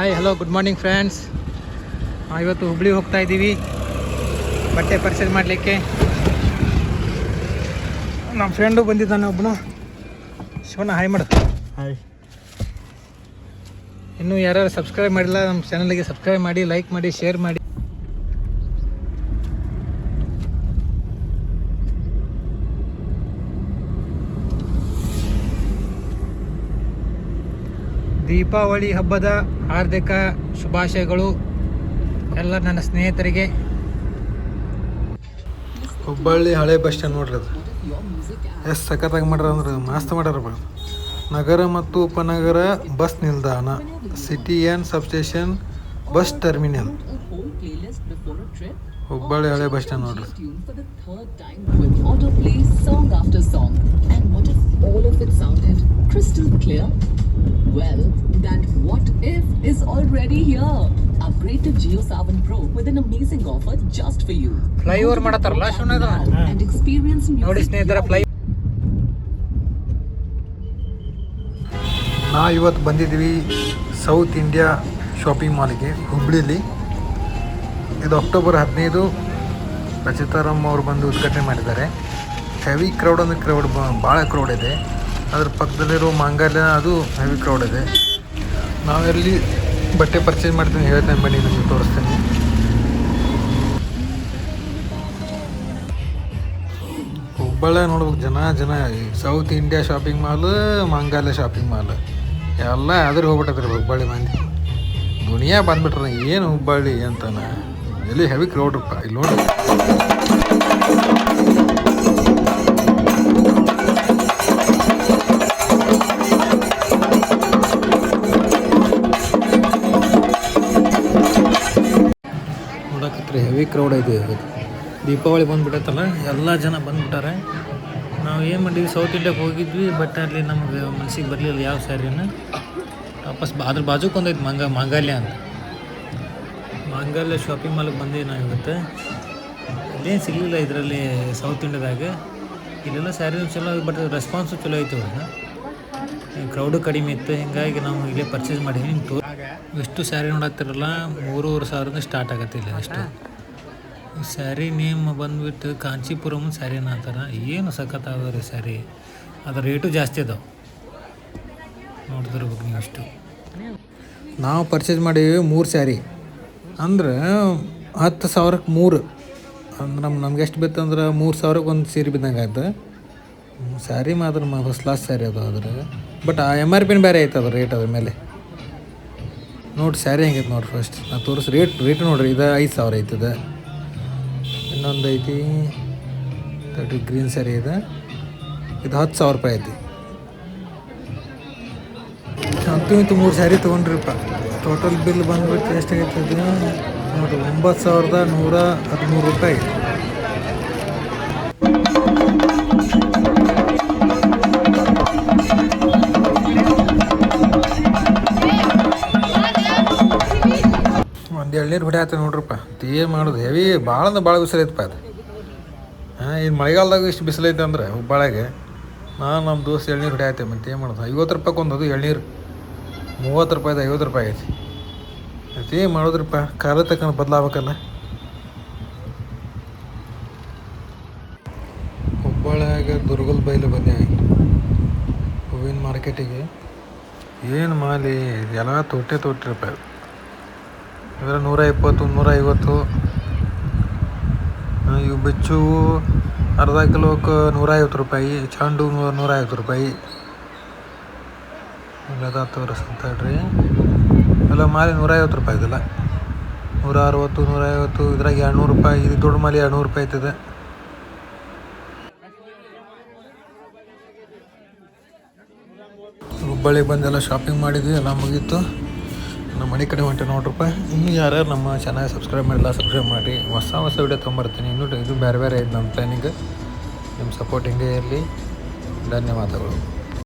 Hi hello good morning friends. ಇವತ್ತು ಹುಬ್ಳಿ ಹೋಗ್ತಾ ಇದ್ದೀವಿ ಬಟ್ಟೆ ಪರ್ಚೇಸ್ ಮಾಡಲಿಕ್ಕೆ. ನಮ್ಮ ಫ್ರೆಂಡು ಬಂದಿದ್ದಾನೆ ಒಬ್ಬನು. ಶಿವಣ್ಣ ಹಾಯ್ ಮಾಡು. ಹಾಯ್. ಇನ್ನೂ ಯಾರು ಸಬ್ಸ್ಕ್ರೈಬ್ ಮಾಡಿಲ್ಲ ನಮ್ಮ ಚಾನಲ್ಗೆ ಸಬ್ಸ್ಕ್ರೈಬ್ ಮಾಡಿ, ಲೈಕ್ ಮಾಡಿ, ಶೇರ್ ಮಾಡಿ. ದೀಪಾವಳಿ ಹಬ್ಬದ ಹಾರ್ದಿಕ ಶುಭಾಶಯಗಳು ಎಲ್ಲ ನನ್ನ ಸ್ನೇಹಿತರಿಗೆ. ಹುಬ್ಬಳ್ಳಿ ಹಳೆ ಬಸ್ ಸ್ಟ್ಯಾಂಡ್ ನೋಡ್ರಿ, ಅದು ಎಷ್ಟು ಸಖತ್ತಾಗಿ ಮಾಡ್ಯಾರ ಅಂದ್ರೆ ಮಸ್ತ್ ಮಾಡ್ಯಾರ. ನಗರ ಮತ್ತು ಉಪನಗರ ಬಸ್ ನಿಲ್ದಾಣ, city and substation, bus terminal. Hubballi ಹಳೆ ಬಸ್ ಸ್ಟ್ಯಾಂಡ್ ನೋಡ್ರಿ. Well, that what if is already here. Upgrade to Jio Saavn Pro with an amazing offer just for you. Flyover ಮಾಡತಾರಲ್ಲ ಶಿವಣ್ಣ, and experience ನೋಡಿ ಸ್ನೇಹಿತರ ಫ್ಲೈ. ನಾವು ಇವತ್ತು ಬಂದಿದ್ದೀವಿ south India shopping ಮಾಲ್ಗೆ ಹುಬ್ಳಿಲಿ. ಇದು ಅಕ್ಟೋಬರ್ 15 ರಚಿತಾರಾಮ್ ಅವರು ಬಂದು ಉದ್ಘಾಟನೆ ಮಾಡಿದ್ದಾರೆ. ಹೆವಿ ಕ್ರೌಡ್ ಅಂದರೆ ಕ್ರೌಡ್, ಭಾಳ ಕ್ರೌಡ್ ಇದೆ. ಅದ್ರ ಪಕ್ಕದಲ್ಲಿರೋ ಮಾಂಗಲ್ಯ, ಅದು ಹೆವಿ ಕ್ರೌಡ್ ಇದೆ. ನಾವೆಲ್ಲಿ ಬಟ್ಟೆ ಪರ್ಚೇಸ್ ಮಾಡ್ತೀನಿ ಹೇಳ್ತೇನೆ, ಬನ್ನಿ ನಿಮಗೆ ತೋರಿಸ್ತೇನೆ. ಹುಬ್ಬಳ್ಳಿ ನೋಡ್ಬೇಕು, ಜನ ಸೌತ್ ಇಂಡಿಯಾ ಶಾಪಿಂಗ್ ಮಾಲ್, ಮಾಂಗಲ್ಯ ಶಾಪಿಂಗ್ ಮಾಲ್ ಎಲ್ಲ ಅದ್ರ ಹೋಗ್ಬಿಟ್ಟದ್ರಿ ಹುಬ್ಬಳ್ಳಿ ಮಂದಿ. ದುನಿಯಾ ಬಂದ್ಬಿಟ್ರೆ ಏನು ಹುಬ್ಬಳ್ಳಿ ಅಂತಾನೆ. ಎಲ್ಲಿ ಹೆವಿ ಕ್ರೌಡ್ರಪ್ಪ ಇಲ್ಲಿ ನೋಡಿ. ನೋಡಕತ್ರಿ ಹೆವಿ ಕ್ರೌಡ್ ಇದೆ. ದೀಪಾವಳಿ ಬಂದುಬಿಟ್ಟೈತಲ್ಲ, ಎಲ್ಲ ಜನ ಬಂದುಬಿಟ್ಟಾರೆ. ನಾವು ಏನು ಮಾಡಿದ್ವಿ, ಸೌತ್ ಇಂಡಿಯಾಗೆ ಹೋಗಿದ್ವಿ, ಬಟ್ ಅಲ್ಲಿ ನಮಗೆ ಮನಸ್ಸಿಗೆ ಬರಲಿಲ್ಲ ಯಾವ ಸ್ಯಾರಿನ. ವಾಪಸ್ ಅದ್ರ ಬಾಜುಕ್ಕೆ ಒಂದೈತೆ ಮಾಂಗಲ್ಯ ಅಂತ, ಮಾಂಗಲ್ಯ ಶಾಪಿಂಗ್ ಮಾಲ್ಗೆ ಬಂದೀವಿ ನಾವು ಇವತ್ತು. ಅದೇನು ಸಿಗಲಿಲ್ಲ ಇದರಲ್ಲಿ ಸೌತ್ ಇಂಡಿಯಾದಾಗ. ಇಲ್ಲೆಲ್ಲ ಸ್ಯಾರಿನೂ ಚಲೋ, ಬಟ್ ರೆಸ್ಪಾನ್ಸು ಚಲೋ ಐತೆ. ಕ್ರೌಡು ಕಡಿಮೆ ಇತ್ತು, ಹೀಗಾಗಿ ನಾವು ಇಲ್ಲೇ ಪರ್ಚೇಸ್ ಮಾಡಿದ್ವಿ. ನಿಮ್ಗೆ ಎಷ್ಟು ಸ್ಯಾರಿ ನೋಡಾಕ್ತಿರಲ್ಲ, 3,500 ಸ್ಟಾರ್ಟ್ ಆಗತ್ತೆ ಇಲ್ಲ. ಅಷ್ಟು ಸ್ಯಾರಿ ನೇಮ್ ಬಂದುಬಿಟ್ಟು ಕಾಂಚೀಪುರಮ್ ಸ್ಯಾರಿ ಅನ್ನತ್ತಾರ. ಏನು ಸಖತ್ತಾಗವ ರೀ ಸ್ಯಾರಿ, ಅದ್ರ ರೇಟು ಜಾಸ್ತಿ ಅದಾವೆ, ನೋಡ್ತಿರ್ಬೇಕು ನೀವು. ಅಷ್ಟು ನಾವು ಪರ್ಚೇಸ್ ಮಾಡೀವಿ 3 ಸ್ಯಾರಿ, ಅಂದ್ರೆ 10,000ಕ್ಕೆ 3. ಅಂದ್ರೆ ನಮ್ಗೆ ಎಷ್ಟು ಬಿತ್ತು ಅಂದ್ರೆ 3,000ಕ್ಕೆ ಒಂದು ಸೀರೆ ಬಿದ್ದಂಗೆ ಆಯ್ತು. ಸ್ಯಾರಿ ಮಾತ್ರ ಫಸ್ಟ್ ಕ್ಲಾಸ್ ಸ್ಯಾರಿ ಅದು. ಅದ್ರ ಬಟ್ ಆ MRP ಬೇರೆ ಐತೆ ಅದ್ರ ರೇಟ್ ಅದ್ರ ಮೇಲೆ. ನೋಡಿ ಸ್ಯಾರಿ ಹೆಂಗೈತೆ ನೋಡ್ರಿ. ಫಸ್ಟ್ ನಾನು ತೋರಿಸಿ ರೇಟ್ ನೋಡ್ರಿ. ಇದು 5,000 ಐತದ. ಇನ್ನೊಂದು ಐತಿ ಗ್ರೀನ್ ಸ್ಯಾರಿ ಇದೆ, ಇದು 10,000 ರೂಪಾಯಿ ಐತಿ. ಅಂತೂ ಇಂತು 3 ಸ್ಯಾರಿ ತೊಗೊಂಡ್ರಿಪ್ಪ. ಟೋಟಲ್ ಬಿಲ್ ಬಂದ್ಬಿಟ್ಟು ಎಷ್ಟಾಗೈತೆ ಅದು ನೋಡಿರಿ, 9,113 ರೂಪಾಯಿ. ಒಂದು ಎಳ್ನೀರು ಹೊಡ್ಯಾತ ನೋಡ್ರಪ್ಪ. ಏನು ಮಾಡೋದು, ಹೆವಿ ಭಾಳ ಅಂದ್ರೆ ಭಾಳ ಬಿಸಿಲು ಐತಪ್ಪ ಅದು. ಇನ್ನು ಮಳೆಗಾಲದಾಗ ಇಷ್ಟು ಬಿಸಿಲು ಐತೆ ಅಂದ್ರೆ ಹುಬ್ಬಳ್ಳಿಗೆ. ನಮ್ಮ ದೋಸ್ತ ಎಳ್ನೀರು ಹೊಡ್ಯಾತೆ, ಮತ್ತು ಏನು ಮಾಡೋದು. 50 ರೂಪಾಯಿಗೆ ಒಂದು, ಅದು ಎಳ್ನೀರು 30 ರೂಪಾಯಿದು 50 ರೂಪಾಯಿ ಐತಿ. ಮತ್ತು ಏನು ಮಾಡೋದ್ರಪ್ಪ, ಕಾಲ ತಕ್ಕಂತ ಬದಲಾಗಬೇಕಲ್ಲ. ಹುಬ್ಬಳ್ಳಿಯಾಗ ದುರ್ಗಲ್ ಬೈಲು ಬಂದೇವಿ ಹೂವಿನ ಮಾರ್ಕೆಟಿಗೆ. ಏನು ಮಾಲಿ ಎಲ್ಲ ತೊಟ್ಟಿರಪ್ಪ. ಇದರ 120, 150. ಇವು ಬೆಚ್ಚು ಅರ್ಧ ಕಿಲೋಕ್ಕೆ 150 ರೂಪಾಯಿ. ಚೆಂಡು 150 ರೂಪಾಯಿ. ಎಲ್ಲ ತೋರಿಸ್ತೇಳ್ರಿ. ಎಲ್ಲ ಮಾಲಿ 150 ರೂಪಾಯಿ ಇದೆಲ್ಲ. 160, 150. ಇದ್ರಾಗ 200 ರೂಪಾಯಿ. ಇದು ದೊಡ್ಡ ಮಾಲಿ 200 ರೂಪಾಯಿ ಐತದೆ. ಹುಬ್ಬಳ್ಳಿಗೆ ಬಂದೆಲ್ಲ ಶಾಪಿಂಗ್ ಮಾಡಿದ್ವಿ, ಎಲ್ಲ ಮುಗೀತು. ನಮ್ಮ ಮನೆ ಕಡೆ ಹೊಂಟೆ ನೋಡ್ರಪ್ಪ. ಇನ್ನೂ ಯಾರ್ಯಾರು ನಮ್ಮ ಚಾನಲ್ ಸಬ್ಸ್ಕ್ರೈಬ್ ಮಾಡಿಲ್ಲ, ಸಬ್ಸ್ಕ್ರೈಬ್ ಮಾಡಿ. ಹೊಸ ವೀಡಿಯೋ ತೊಗೊಂಬರ್ತೀನಿ. ಇನ್ನೂ ಇದು ಬೇರೆ ಐತೆ ನಮ್ಮ ಪ್ಲ್ಯಾನಿಂಗ್. ನಿಮ್ಮ ಸಪೋರ್ಟ್ ಹಿಂಗೆ ಇರಲಿ. ಧನ್ಯವಾದಗಳು.